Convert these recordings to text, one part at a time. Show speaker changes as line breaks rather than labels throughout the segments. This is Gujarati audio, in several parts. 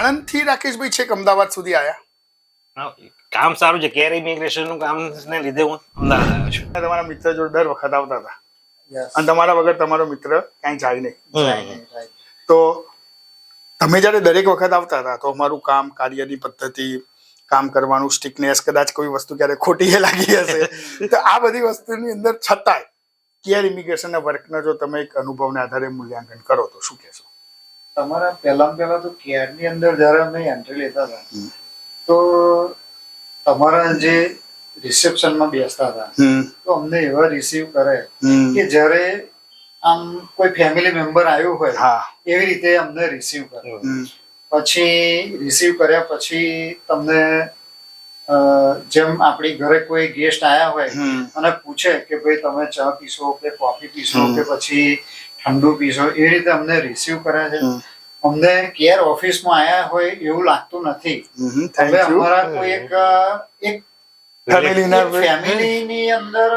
આણંદથી રાકેશભાઈ છેક અમદાવાદ સુધી આવ્યા?
કામ સારું છે, કેર ઇમિગ્રેશન નું કામ ને લીધે હું અમદાવાદ આવ્યો છું.
તમારા મિત્ર જોડે દર વખત આવતા હતા અને તમારા વગર તમારો મિત્ર ક્યાંય જાય નહીં. તો તમે જયારે દરેક વખત આવતા હતા તો અમારું કામ, કાર્યની પદ્ધતિ, કામ કરવાનું સ્ટિકનેસ, કદાચ કોઈ વસ્તુ ક્યારે ખોટી લાગી હશે તો આ બધી વસ્તુની અંદર છતાંય કેર ઇમિગ્રેશનના વર્કનો જો તમે એક અનુભવને આધારે મૂલ્યાંકન કરો તો શું કહેશો?
તમારા પહેલા તો કેરની અંદર જયારે અમે એન્ટ્રી લેતા હતા તો તમારા જે રિસેપ્શનમાં બેસતા હતા તો અમને એવા રિસીવ કરે કે જ્યારે આમ કોઈ ફેમિલી મેમ્બર આવ્યું હોય એવી રીતે અમને રિસીવ કરે. પછી રિસીવ કર્યા પછી તમને જેમ આપણી ઘરે કોઈ ગેસ્ટ આવ્યા હોય અને પૂછે કે ભાઈ તમે ચા પીશો કે કોફી પીશો કે પછી ઠંડુ પીશો, એ રીતે અમને રિસીવ કરે છે. અમને કેર ઓફિસમાં આવ્યા હોય એવું લાગતું નથી. હવે અમારા કોઈ એક ફેમિલીની અંદર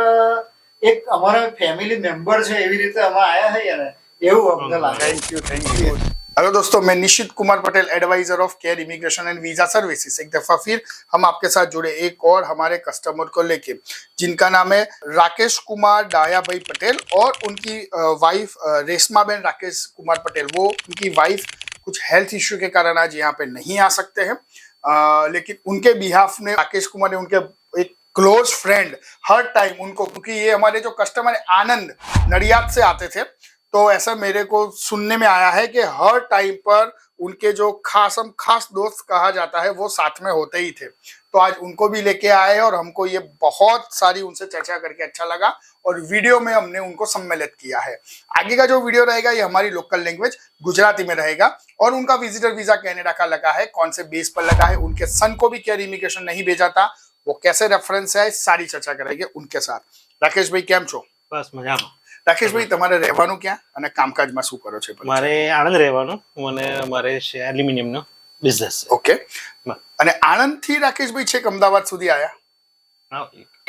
એક અમારા ફેમિલી મેમ્બર છે એવી રીતે અમે आया है ना, એવું અમને લાગે.
Thank you. हेलो दोस्तों, मैं Nishit Kumar Patel, advisor of Care Immigration and Visa Services. एक दफा फिर हम आपके साथ जुड़े एक और हमारे कस्टमर को लेके, जिनका नाम है राकेश कुमार डाया भाई पटेल और उनकी वाइफ रेशमा बेन राकेश कुमार पटेल. वो उनकी वाइफ कुछ हेल्थ इश्यू के कारण आज यहाँ पे नहीं आ सकते हैं, लेकिन उनके बिहाफ में राकेश कुमार ने उनके एक क्लोज फ्रेंड हर टाइम उनको, क्योंकि ये हमारे जो कस्टमर है आनंद नडियाद से आते थे, तो ऐसा मेरे को सुनने में आया है कि हर टाइम पर उनके जो खास दोस्त कहा जाता है वो साथ में होते ही थे. तो आज उनको भी लेके आए और हमको ये बहुत सारी उनसे चर्चा करके अच्छा लगा और वीडियो में हमने उनको सम्मिलित किया है. आगे का जो वीडियो रहेगा ये हमारी लोकल लैंग्वेज गुजराती में रहेगा और उनका विजिटर वीजा कनाडा का लगा है, कौन से बेस पर लगा है, उनके सन को भी केयर इमिग्रेशन नहीं भेजा था, वो कैसे रेफरेंस है, सारी चर्चा करेंगे उनके साथ. राकेश भाई કેમ છો?
બસ મજામાં.
રાકેશ ભાઈ, તમારે રહેવાનું ક્યાં અને કામકાજમાં શું કરો છો?
મારે આણંદ રહેવાનું અને મારે એલ્યુમિનિયમનો બિઝનેસ છે.
ઓકે. અને આણંદથી રાકેશભાઈ છેક અમદાવાદ સુધી આવ્યા?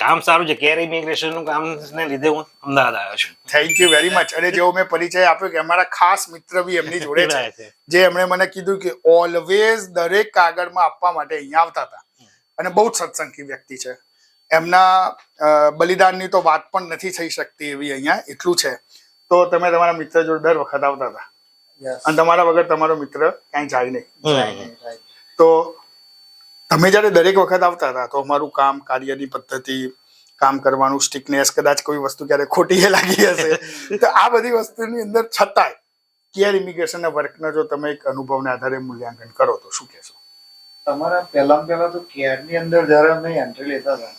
કામ સારું છે, કેર ઇમિગ્રેશન નું કામ ને લીધે હું અમદાવાદ આવ્યો છું.
Thank you very much. અને જેવો મેં પરિચય આપ્યો કે અમારા ખાસ મિત્ર બી એમની જોડે છે, જે એમણે મને કીધું કે ઓલવેઝ દરેક કાગળમાં આપવા માટે અહીંયા આવતા હતા અને બહુ જ સત્સંગી વ્યક્તિ છે. એમના બલિદાનની તો વાત પણ નથી થઈ શકતી એવી અહીંયા એટલું છે. તો તમે તમારા મિત્ર જોડે દર વખત આવતા હતા અને તમારા વગર તમારો મિત્ર ક્યાંય જાય નહીં. તો તમે જયારે દરેક વખત આવતા હતા તો અમારું કામ, કાર્યની પદ્ધતિ, કામ કરવાનું સ્ટિકનેસ, કદાચ કોઈ વસ્તુ ક્યારે ખોટી લાગી હશે તો આ બધી વસ્તુની અંદર છતાંય કેર ઇમિગ્રેશનના વર્કનો જો તમે એક અનુભવને આધારે મૂલ્યાંકન કરો તો શું કહેશો?
તમારા પહેલા તો કેરની અંદર જયારે અમે એન્ટ્રી લેતા હતા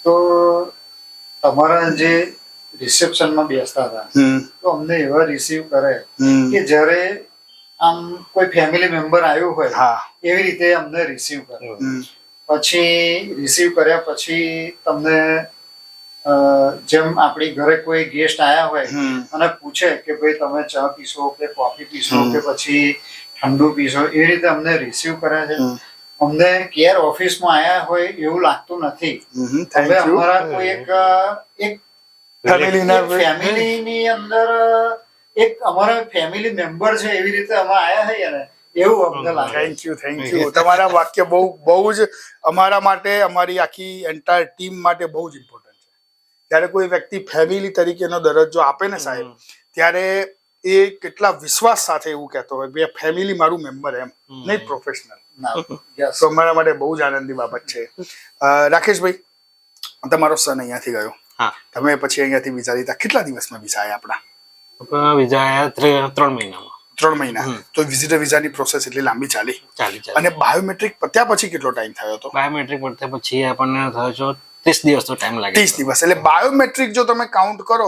તો તમારા જે રિસેપ્શનમાં બેસતા હતા તો અમને એવા રિસીવ કરે કે જ્યારે આમ કોઈ ફેમિલી મેમ્બર આવ્યું હોય એવી રીતે અમને રિસીવ કરે. પછી રિસીવ કર્યા પછી તમને જેમ આપણી ઘરે કોઈ ગેસ્ટ આવ્યા હોય અને પૂછે કે ભાઈ તમે ચા પીશો કે કોફી પીશો કે પછી ઠંડુ પીશો, એ રીતે અમને રિસીવ કરે છે. અમને કેર ઓફિસમાં આવ્યા હોય એવું લાગતું નથી. હવે અમારા કોઈ એક ફેમિલીની અંદર એક અમારા ફેમિલી મેમ્બર છે એવી રીતે અમે આવ્યા હોય ને, એવું અમને લાગે.
Thank you. તમારા વાક્ય બહુ જ અમારા માટે, અમારી આખી એન્ટાયર ટીમ માટે બહુ જ ઇમ્પોર્ટન્ટ છે. જ્યારે કોઈ વ્યક્તિ ફેમિલી તરીકેનો દરજ્જો આપે ને સાહેબ, ત્યારે એ કેટલા વિશ્વાસ સાથે એવું કહેતો હોય કે ફેમિલી મારું મેમ્બર એમ, નહીં પ્રોફેશનલ. તો અમારા માટે બહુ જ આનંદની બાબત છે. રાકેશભાઈ, તમારો સન અહીંયાથી ગયો, તમે પછી અહીંયાથી વિઝા લીધા, કેટલા દિવસમાં વિઝા આવ્યા?
આપણા વિઝા આવ્યા 3 મહિનામાં. 3
મહિના. તો વિઝિટર વિઝાની પ્રોસેસ એટલી લાંબી ચાલી. અને બાયોમેટ્રિક પત્યા પછી કેટલો ટાઈમ થયો હતો?
બાયોમેટ્રિક પત્યા પછી આપણને થયો 30 દિવસનો ટાઈમ લાગે.
30 દિવસ. એટલે બાયોમેટ્રિક જો તમે કાઉન્ટ કરો,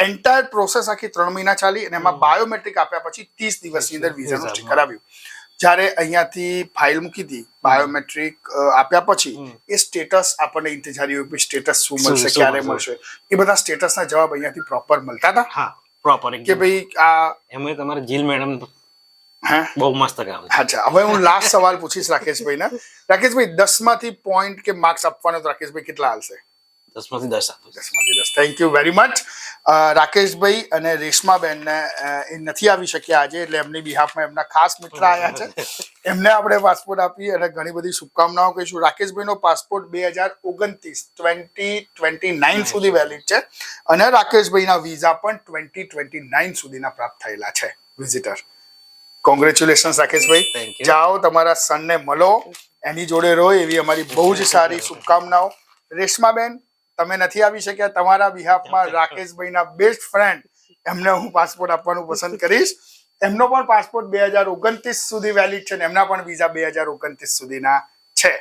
એન્ટાયર પ્રોસેસ આખી 3 મહિના ચાલી અને એમાં બાયોમેટ્રિક આપ્યા પછી 30 દિવસની અંદર વિઝાનું સ્ટીકર આવ્યું. જ્યારે અહીંયાથી ફાઇલ મૂકી હતી, બાયોમેટ્રિક આપ્યા પછી એ સ્ટેટસ આપણને ઇંતજારી હોય, સ્ટેટસ શું મળશે, ક્યારે મળશે, એ બધા સ્ટેટસના જવાબ અહીંયાથી પ્રોપર મળતા હતા?
હા, પ્રોપર.
કે ભાઈ આ
એમાં તમારે જીલ મેડમ બહુ મસ્ત કામ.
અચ્છા, હવે હું લાસ્ટ સવાલ પૂછીશ રાકેશભાઈ ને. રાકેશભાઈ, 10 માંથી પોઈન્ટ કે માર્ક્સ આપવાનો તો રાકેશભાઈ કેટલા હાલશે?
10માંથી 10 આપું છું.
10માંથી 10. Thank you very much. રાકેશભાઈ અને રેશમાબેનને એ નથી આવી શક્યા આજે, એટલે એમની બિહાફમાં એમના ખાસ મિત્ર આવ્યા છે. એમને આપણે પાસપોર્ટ આપી અને ઘણી બધી શુભકામનાઓ કહીશું. રાકેશભાઈનો પાસપોર્ટ 2029 સુધી વેલિડ છે અને રાકેશભાઈના વિઝા પણ 2029 સુધીના પ્રાપ્ત થયેલા છે. Visitor, congratulations Rakeshbhai.
Thank you.
જાઓ તમારા સનને મળો, એની જોડે રહો, એવી અમારી બહુ જ સારી શુભકામનાઓ. રેશમાબેન, તમે નથી આવી શક્યા, તમારા બિહાફમાં રાકેશભાઈના બેસ્ટ ફ્રેન્ડ એમને હું પાસપોર્ટ આપવાનું પસંદ કરીશ. એમનો પણ પાસપોર્ટ 2029 સુધી વેલિડ છે ને એમના પણ વિઝા 2029 સુધીના છે.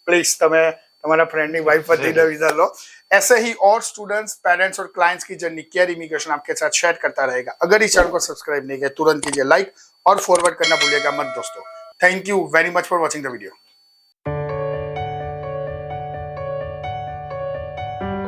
પ્લીઝ તમે તમારા फ्रेंड वाइफ पति विजा लो. ऐसे ही और स्टूडेंट्स, पेरेंट्स और क्लाइंट्स की जर्नी केयर इमिग्रेशन आपके साथ शेयर करता रहेगा. अगर इस चैनल को सब्सक्राइब नहीं किया तुरंत कीजिए लाइक और फॉरवर्ड करना भूलिएगा मत दोस्तों. Thank you very much for watching the video.